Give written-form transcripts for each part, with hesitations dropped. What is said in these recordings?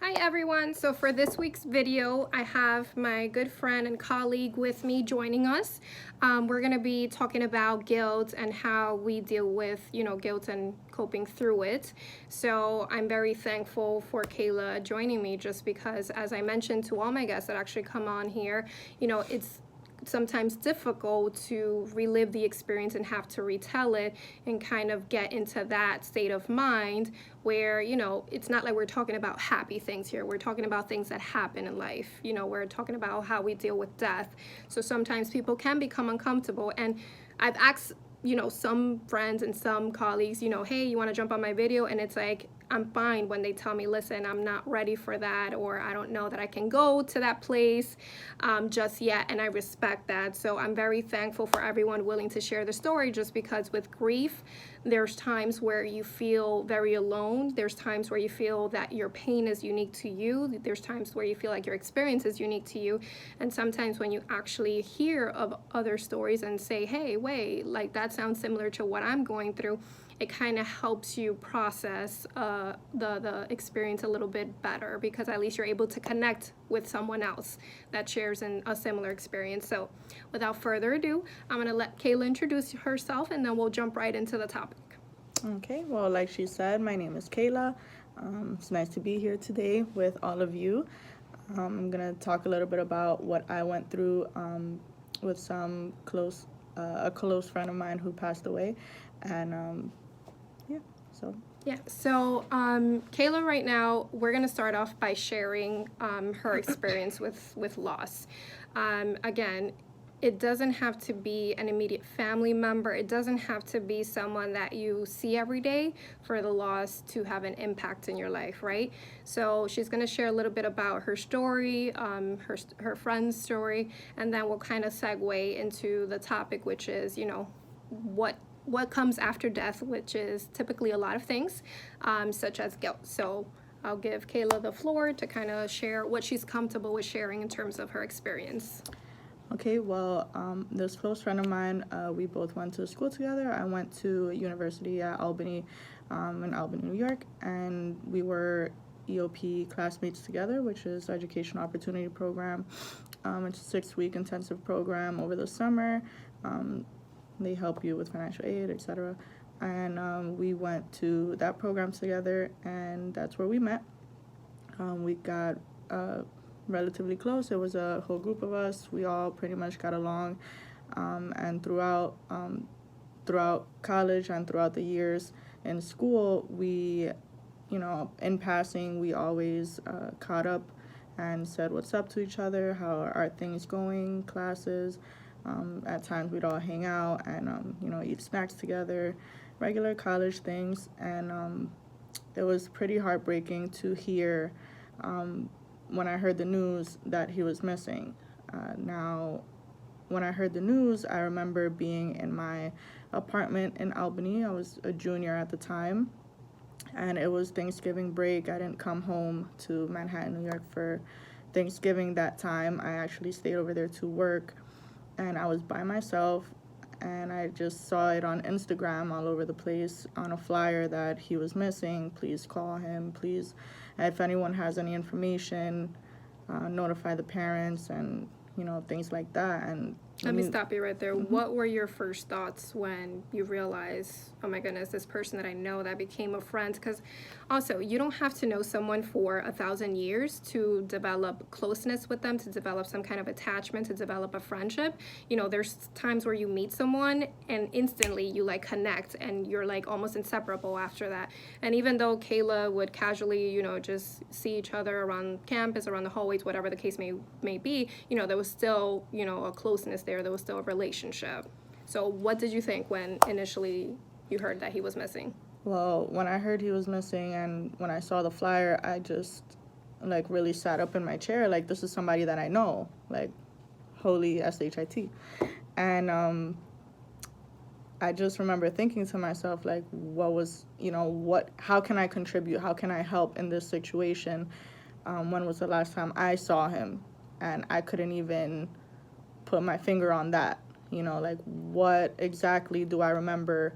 Hi everyone, so for this week's video I have my good friend and colleague with me joining us. We're going to be talking about guilt and how we deal with guilt and coping through it. So I'm very thankful for Kayla joining me, just because, as I mentioned to all my guests that actually come on here, it's sometimes difficult to relive the experience and have to retell it and kind of get into that state of mind where it's not like we're talking about happy things here. We're talking about things that happen in life. We're talking about how we deal with death. So sometimes people can become uncomfortable, and I've asked some friends and some colleagues, hey, you want to jump on my video? And it's like, I'm fine when they tell me, listen, I'm not ready for that, or I don't know that I can go to that place just yet. And I respect that. So I'm very thankful for everyone willing to share the story, just because with grief, there's times where you feel very alone. There's times where you feel that your pain is unique to you. There's times where you feel like your experience is unique to you. And sometimes when you actually hear of other stories and say, hey, wait, like that sounds similar to what I'm going through, it kind of helps you process the experience a little bit better, because at least you're able to connect with someone else that shares a similar experience. So without further ado, I'm going to let Kayla introduce herself, and then we'll jump right into the topic. Okay, well, like she said, my name is Kayla. It's nice to be here today with all of you. I'm going to talk a little bit about what I went through with a close friend of mine who passed away. And yeah, so. Yeah, so Kayla, right now, we're going to start off by sharing her experience with loss. Again, it doesn't have to be an immediate family member. It doesn't have to be someone that you see every day for the loss to have an impact in your life, right? So she's going to share a little bit about her story, her friend's story, and then we'll kind of segue into the topic, which is, what comes after death, which is typically a lot of things, such as guilt. So I'll give Kayla the floor to kind of share what she's comfortable with sharing in terms of her experience. Okay, well, this close friend of mine, we both went to school together. I went to university at Albany, in Albany, New York, and we were EOP classmates together, which is Educational Opportunity Program. It's a 6-week intensive program over the summer. They help you with financial aid, etc. And we went to that program together, and that's where we met. We got relatively close. It was a whole group of us. We all pretty much got along, and throughout college and throughout the years in school, we, in passing, we always caught up and said what's up to each other, how are things going, classes. At times we'd all hang out and eat snacks together, regular college things. And it was pretty heartbreaking to hear when I heard the news that he was missing. Now, when I heard the news, I remember being in my apartment in Albany. I was a junior at the time, and it was Thanksgiving break. I didn't come home to Manhattan, New York for Thanksgiving that time. I actually stayed over there to work, and I was by myself, and I just saw it on Instagram all over the place on a flyer that he was missing. Please call him. Please, if anyone has any information, notify the parents and things like that. And Let me stop you right there. What were your first thoughts when you realized, oh my goodness, this person that I know that became a friend? Because also, you don't have to know someone for 1,000 years to develop closeness with them, to develop some kind of attachment, to develop a friendship. There's times where you meet someone and instantly you like connect and you're like almost inseparable after that. And even though Kayla would casually, just see each other around campus, around the hallways, whatever the case may be, there was still, a closeness there was still a relationship. So what did you think when initially you heard that he was missing? Well, when I heard he was missing and when I saw the flyer, I just like really sat up in my chair. Like, this is somebody that I know, like, holy SHIT. And I just remember thinking to myself, like, how can I contribute? How can I help in this situation? When was the last time I saw him? And I couldn't even put my finger on that. Like, what exactly do I remember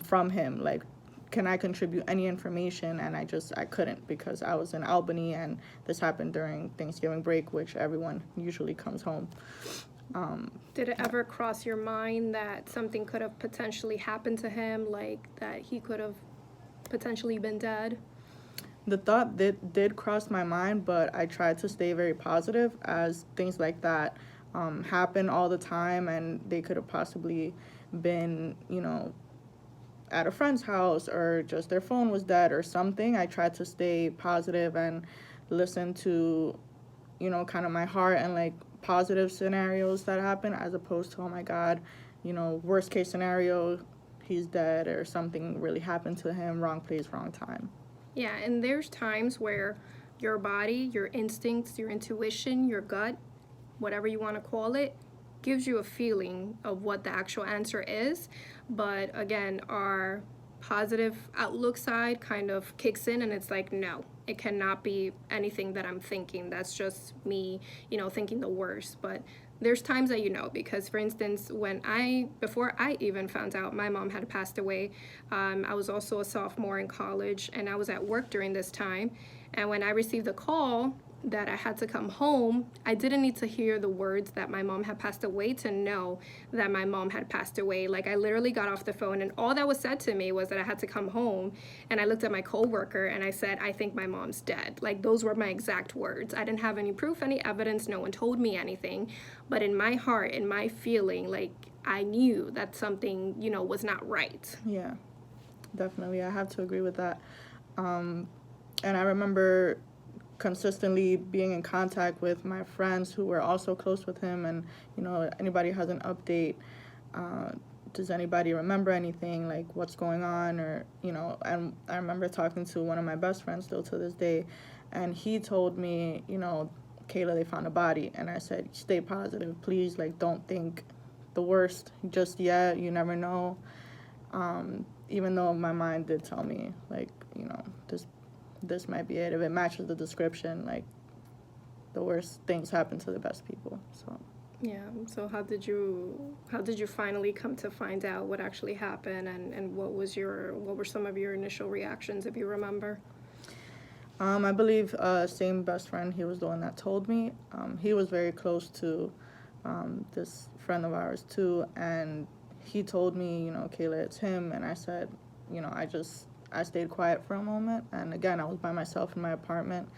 from him? Like, can I contribute any information? And I couldn't, because I was in Albany and this happened during Thanksgiving break, which everyone usually comes home. Did it ever cross your mind that something could have potentially happened to him, like that he could have potentially been dead? The thought did cross my mind, but I tried to stay very positive, as things like that happen all the time, and they could have possibly been, at a friend's house, or just their phone was dead or something. I tried to stay positive and listen to, kind of my heart, and like positive scenarios that happen, as opposed to, oh my God, worst case scenario, he's dead or something really happened to him, wrong place, wrong time. Yeah, and there's times where your body, your instincts, your intuition, your gut, whatever you want to call it, gives you a feeling of what the actual answer is. But again, our positive outlook side kind of kicks in, and it's like, no, it cannot be anything that I'm thinking. That's just me, thinking the worst. But there's times that because for instance, before I even found out my mom had passed away, I was also a sophomore in college, and I was at work during this time. And when I received the call that I had to come home, I didn't need to hear the words that my mom had passed away to know that my mom had passed away. Like, I literally got off the phone, and all that was said to me was that I had to come home. And I looked at my coworker and I said, I think my mom's dead. Like, those were my exact words. I didn't have any proof, any evidence. No one told me anything. But in my heart, in my feeling, like, I knew that something, was not right. Yeah, definitely. I have to agree with that. And I remember consistently being in contact with my friends who were also close with him, and anybody has an update, does anybody remember anything, like what's going on, or and I remember talking to one of my best friends still to this day, and he told me, Kayla, they found a body. And I said, stay positive, please, like, don't think the worst just yet, you never know. Even though my mind did tell me, like, this might be it. If it matches the description, like, the worst things happen to the best people. So yeah. So how did you finally come to find out what actually happened, and what were some of your initial reactions, if you remember? I believe same best friend, he was the one that told me. He was very close to this friend of ours too, and he told me, Kayla, it's him. And I said, I stayed quiet for a moment, and again, I was by myself in my apartment.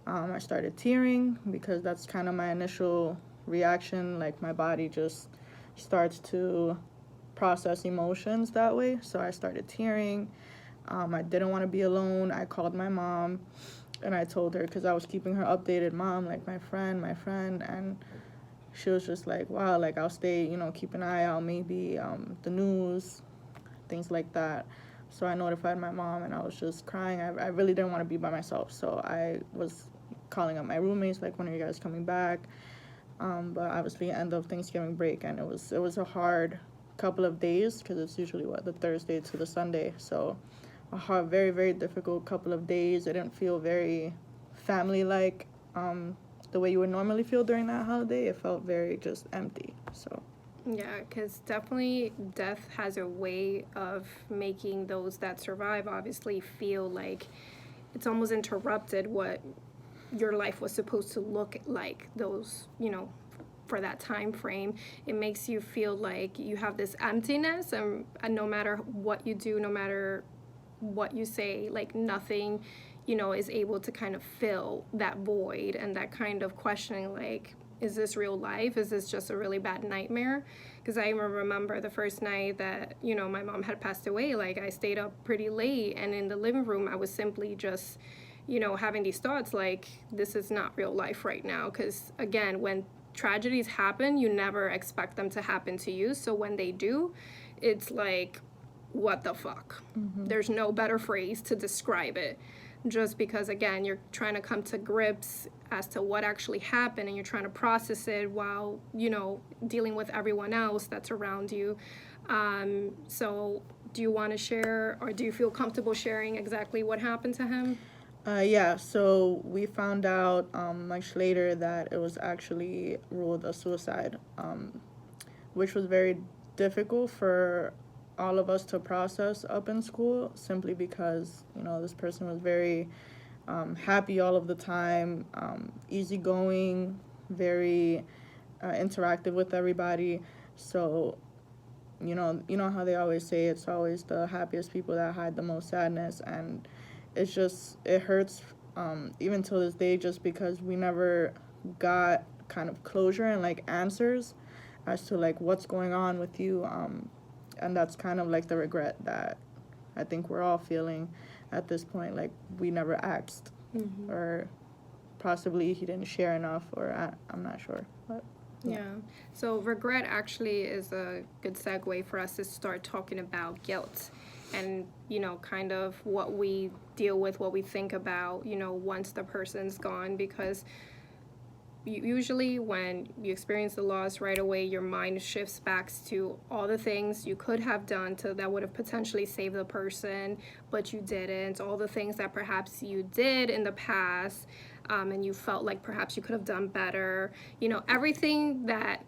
I started tearing, because that's kind of my initial reaction. Like, my body just starts to process emotions that way. So I started tearing. I didn't want to be alone. I called my mom, and I told her, because I was keeping her updated, Mom, like, my friend, and she was just like, wow, like, I'll stay, keep an eye out, maybe the news, things like that. So I notified my mom, and I was just crying. I really didn't want to be by myself, so I was calling up my roommates, like, when are you guys coming back? But obviously, end of Thanksgiving break, and it was a hard couple of days, because it's usually the Thursday to the Sunday. So a hard, very, very difficult couple of days. It didn't feel very family-like, the way you would normally feel during that holiday. It felt very just empty. So Yeah, because definitely death has a way of making those that survive obviously feel like it's almost interrupted what your life was supposed to look like, those, for that time frame. It makes you feel like you have this emptiness, and no matter what you do, no matter what you say, like, nothing, is able to kind of fill that void, and that kind of questioning, like, is this real life? Is this just a really bad nightmare? Because I remember the first night that, my mom had passed away, like, I stayed up pretty late, and in the living room, I was simply just, having these thoughts, like, this is not real life right now. Because, again, when tragedies happen, you never expect them to happen to you. So when they do, it's like, what the fuck? Mm-hmm. There's no better phrase to describe it. Just because, again, you're trying to come to grips as to what actually happened, and you're trying to process it while, dealing with everyone else that's around you. So do you want to share, or do you feel comfortable sharing exactly what happened to him? Yeah, so we found out much later that it was actually ruled a suicide, which was very difficult for all of us to process up in school, simply because, you know, this person was very happy all of the time, easygoing, very interactive with everybody. So, you know how they always say it's always the happiest people that hide the most sadness, and it hurts even till this day, just because we never got kind of closure and like answers as to like what's going on with you, and that's kind of like the regret that I think we're all feeling at this point. Like, we never asked, or possibly he didn't share enough, or I'm not sure, but yeah. So regret actually is a good segue for us to start talking about guilt and, kind of what we deal with, what we think about, once the person's gone. Because usually when you experience the loss right away, your mind shifts back to all the things you could have done that would have potentially saved the person, but you didn't. All the things that perhaps you did in the past, and you felt like perhaps you could have done better. Everything that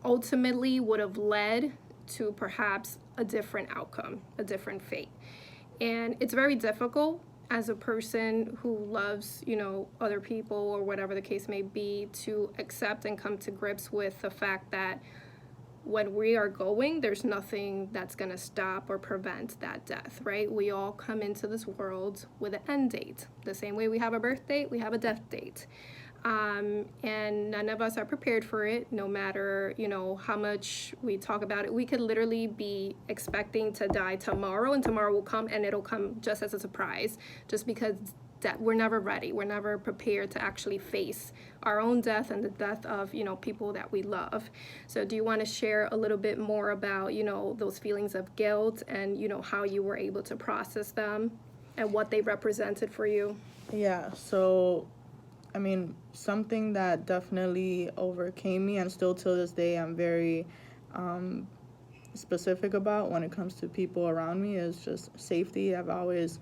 ultimately would have led to perhaps a different outcome, a different fate. And it's very difficult as a person who loves, other people or whatever the case may be, to accept and come to grips with the fact that when we are going, there's nothing that's going to stop or prevent that death, right? We all come into this world with an end date. The same way we have a birth date, we have a death date. And none of us are prepared for it, no matter, how much we talk about it. We could literally be expecting to die tomorrow, and tomorrow will come, and it'll come just as a surprise, just because that we're never ready. We're never prepared to actually face our own death and the death of, people that we love. So do you want to share a little bit more about, those feelings of guilt and, how you were able to process them and what they represented for you? Yeah, so I mean, something that definitely overcame me, and still till this day I'm very specific about when it comes to people around me, is just safety. I've always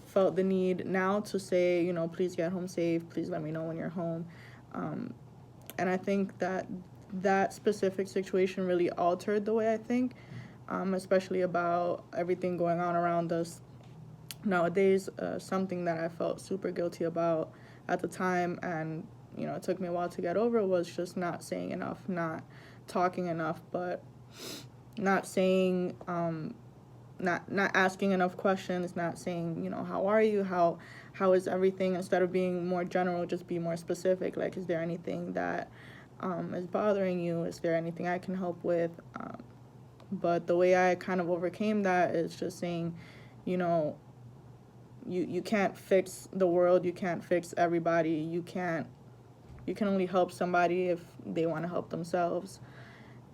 felt the need now to say, please get home safe, please let me know when you're home. And I think that specific situation really altered the way I think, especially about everything going on around us nowadays. Something that I felt super guilty about at the time, and it took me a while to get over, was just not saying enough, not talking enough, but not saying not asking enough questions, not saying, how are you, how is everything, instead of being more general, just be more specific. Like, is there anything that is bothering you? Is there anything I can help with? But the way I kind of overcame that is just saying, you can't fix the world, you can't fix everybody, you can only help somebody if they want to help themselves.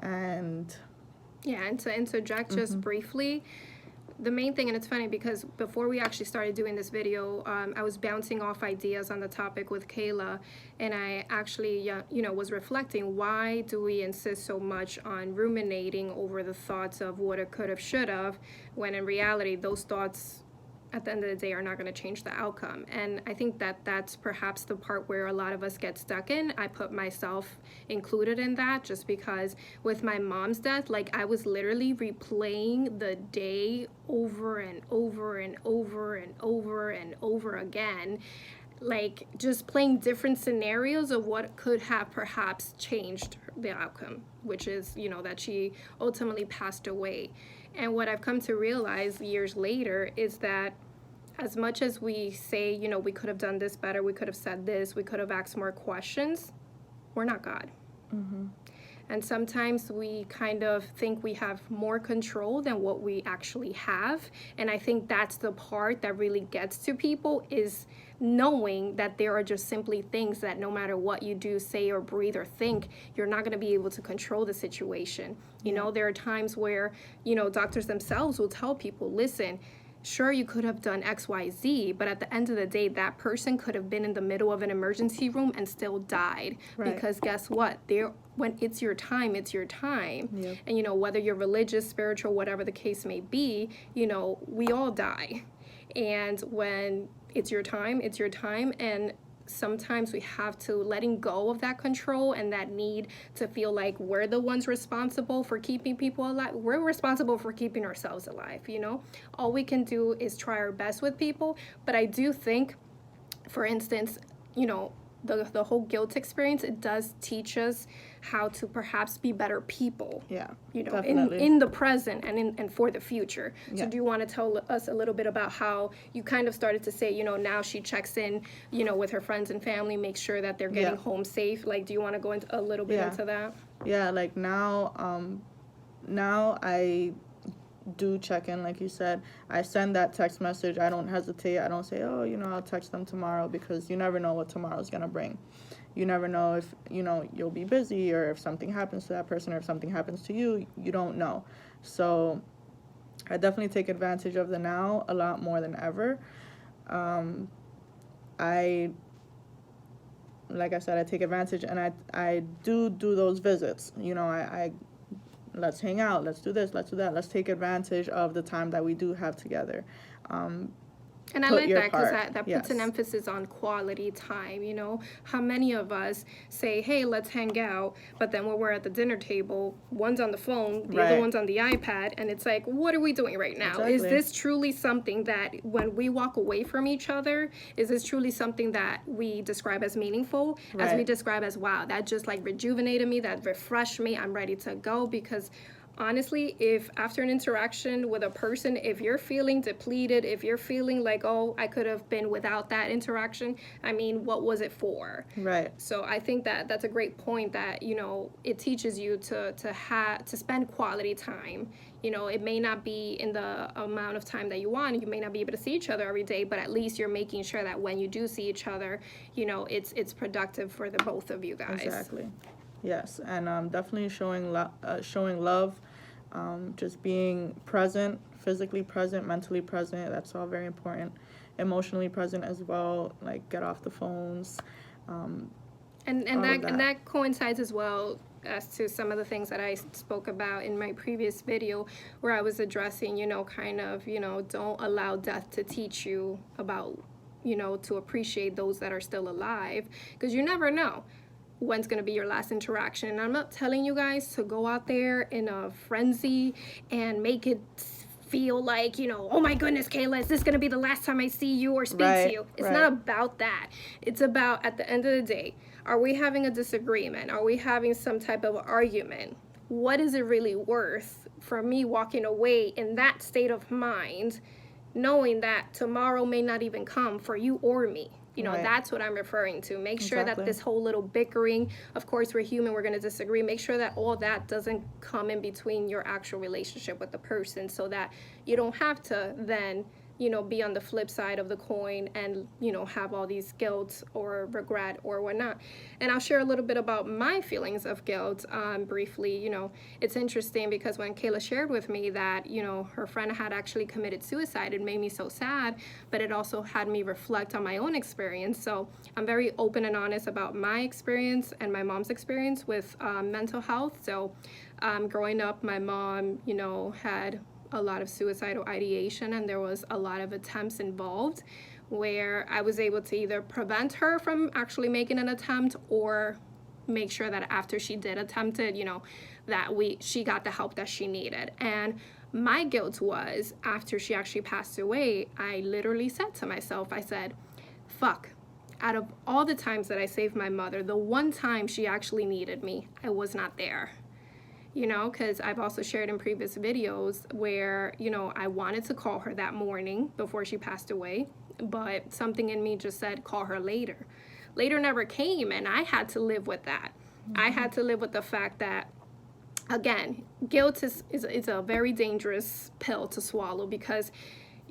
And yeah, and to interject just briefly, the main thing, and it's funny because before we actually started doing this video, I was bouncing off ideas on the topic with Kayla, and I actually, was reflecting, why do we insist so much on ruminating over the thoughts of woulda, coulda, shoulda, when in reality those thoughts at the end of the day are not going to change the outcome. And I think that that's perhaps the part where a lot of us get stuck in. I put myself included in that, just because with my mom's death, like, I was literally replaying the day over and over and over and over and over again, like just playing different scenarios of what could have perhaps changed the outcome, which is, that she ultimately passed away. And what I've come to realize years later is that as much as we say, we could have done this better, we could have said this, we could have asked more questions, we're not God. And sometimes we kind of think we have more control than what we actually have. And I think that's the part that really gets to people, is knowing that there are just simply things that no matter what you do, say, or breathe, or think, you're not going to be able to control the situation. There are times where, doctors themselves will tell people, listen, sure, you could have done X, Y, Z, but at the end of the day, that person could have been in the middle of an emergency room and still died. Right. Because guess what? When it's your time, it's your time. Yep. And, whether you're religious, spiritual, whatever the case may be, we all die. And when it's your time, it's your time. And sometimes we have to letting go of that control and that need to feel like we're the ones responsible for keeping people alive. We're responsible for keeping ourselves alive, you know? All we can do is try our best with people. But I do think, for instance, you know, the whole guilt experience, it does teach us how to perhaps be better people. Yeah, You know, definitely. in the present and for the future. So Yeah. do you want to tell us a little bit about how you kind of started to say, you know, now she checks in, you know, with her friends and family, make sure that they're getting Yeah. home safe. Like, do you want to go into a little bit Yeah. into that? Yeah, like now I do check in, like you said. I send that text message. I don't hesitate. I don't say, oh, you know, I'll text them tomorrow, because you never know what tomorrow's gonna bring. You never know if, you know, you'll be busy, or if something happens to that person, or if something happens to you. You don't know. So I definitely take advantage of the now a lot more than ever. I Like I said, I take advantage, and I do those visits. You know, I let's hang out, let's do this, let's do that, let's take advantage of the time that we do have together. And I Put like your that because part. that puts an Yes. emphasis on quality time, you know? How many of us say, hey, let's hang out, but then when we're at the dinner table, one's on the phone, the other Right. one's on the iPad, and it's like, what are we doing right now? Is Exactly. this truly something that when we walk away from each other, is this truly something that we describe as meaningful? As we Right. describe as, wow, that just like rejuvenated me, that refreshed me, I'm ready to go? Because honestly, if after an interaction with a person, if you're feeling depleted, if you're feeling like, oh, I could have been without that interaction, I mean, what was it for? Right. So I think that that's a great point, that, you know, it teaches you to spend quality time. You know, it may not be in the amount of time that you want. You may not be able to see each other every day, but at least you're making sure that when you do see each other, you know, it's productive for the both of you guys. Exactly. Yes, and definitely showing love, just being present, physically present, mentally present. That's all very important. Emotionally present as well. Like, get off the phones. And All of that. that coincides as well as to some of the things that I spoke about in my previous video, where I was addressing, you know, kind of, you know, don't allow death to teach you about, you know, to appreciate those that are still alive, because you never know when's going to be your last interaction. And I'm not telling you guys to go out there in a frenzy and make it feel like, you know, oh my goodness, Kayla, is this going to be the last time I see you or speak to Right, you? It's right. not about that. It's about, at the end of the day, are we having a disagreement? Are we having some type of argument? What is it really worth for me walking away in that state of mind, knowing that tomorrow may not even come for you or me? You know, Right. that's what I'm referring to. Make sure that Exactly. this whole little bickering, of course, we're human, we're going to disagree. Make sure that all that doesn't come in between your actual relationship with the person, so that you don't have to then, you know, be on the flip side of the coin and, you know, have all these guilt or regret or whatnot. And I'll share a little bit about my feelings of guilt briefly. You know, it's interesting because when Kayla shared with me that, you know, her friend had actually committed suicide, it made me so sad, but it also had me reflect on my own experience. So I'm very open and honest about my experience and my mom's experience with mental health. So growing up, my mom, you know, had a lot of suicidal ideation, and there was a lot of attempts involved, where I was able to either prevent her from actually making an attempt, or make sure that after she did attempt it, you know, that she got the help that she needed. And my guilt was, after she actually passed away, I literally said to myself, I said, fuck, out of all the times that I saved my mother, the one time she actually needed me, I was not there. You know, because I've also shared in previous videos where, you know, I wanted to call her that morning before she passed away, but something in me just said, call her later. Later never came, and I had to live with that. I had to live with the fact that, again, guilt is a very dangerous pill to swallow, because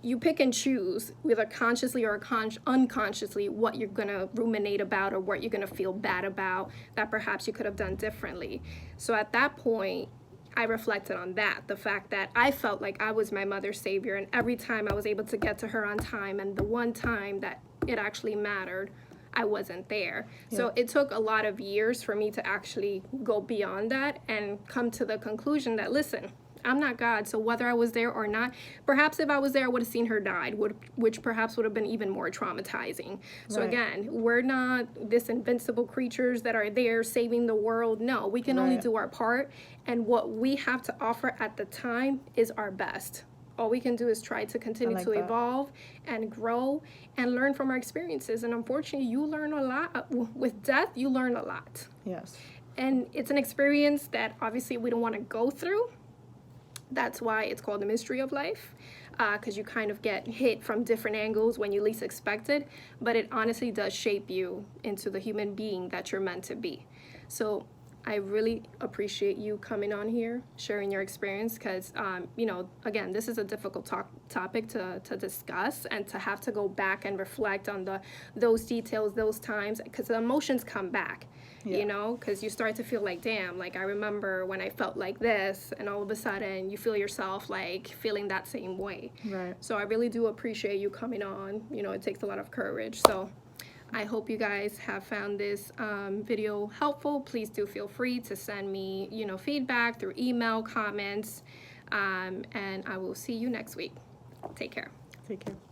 you pick and choose, whether consciously or unconsciously, what you're going to ruminate about or what you're going to feel bad about that perhaps you could have done differently. So at that point, I reflected on that, the fact that I felt like I was my mother's savior, and every time I was able to get to her on time, and the one time that it actually mattered, I wasn't there. So it took a lot of years for me to actually go beyond that and come to the conclusion that, listen, I'm not God. So whether I was there or not, perhaps if I was there, I would have seen her died, which perhaps would have been even more traumatizing. So Right. again, we're not this invincible creatures that are there saving the world. No, we can only Right. do our part. And what we have to offer at the time is our best. All we can do is try to continue like to that. evolve and grow and learn from our experiences. And unfortunately, you learn a lot. With death, you learn a lot. Yes. And it's an experience that obviously we don't want to go through. That's why it's called the mystery of life, because you kind of get hit from different angles when you least expect it. But it honestly does shape you into the human being that you're meant to be. So I really appreciate you coming on here, sharing your experience, because, again, this is a difficult topic to discuss, and to have to go back and reflect on those details, those times, because the emotions come back. Yeah. Because you start to feel like, damn, like I remember when I felt like this, and all of a sudden you feel yourself like feeling that same way. Right. So I really do appreciate you coming on. It takes a lot of courage. So I hope you guys have found this video helpful. Please do feel free to send me, feedback through email, comments, and I will see you next week. Take care. Take care.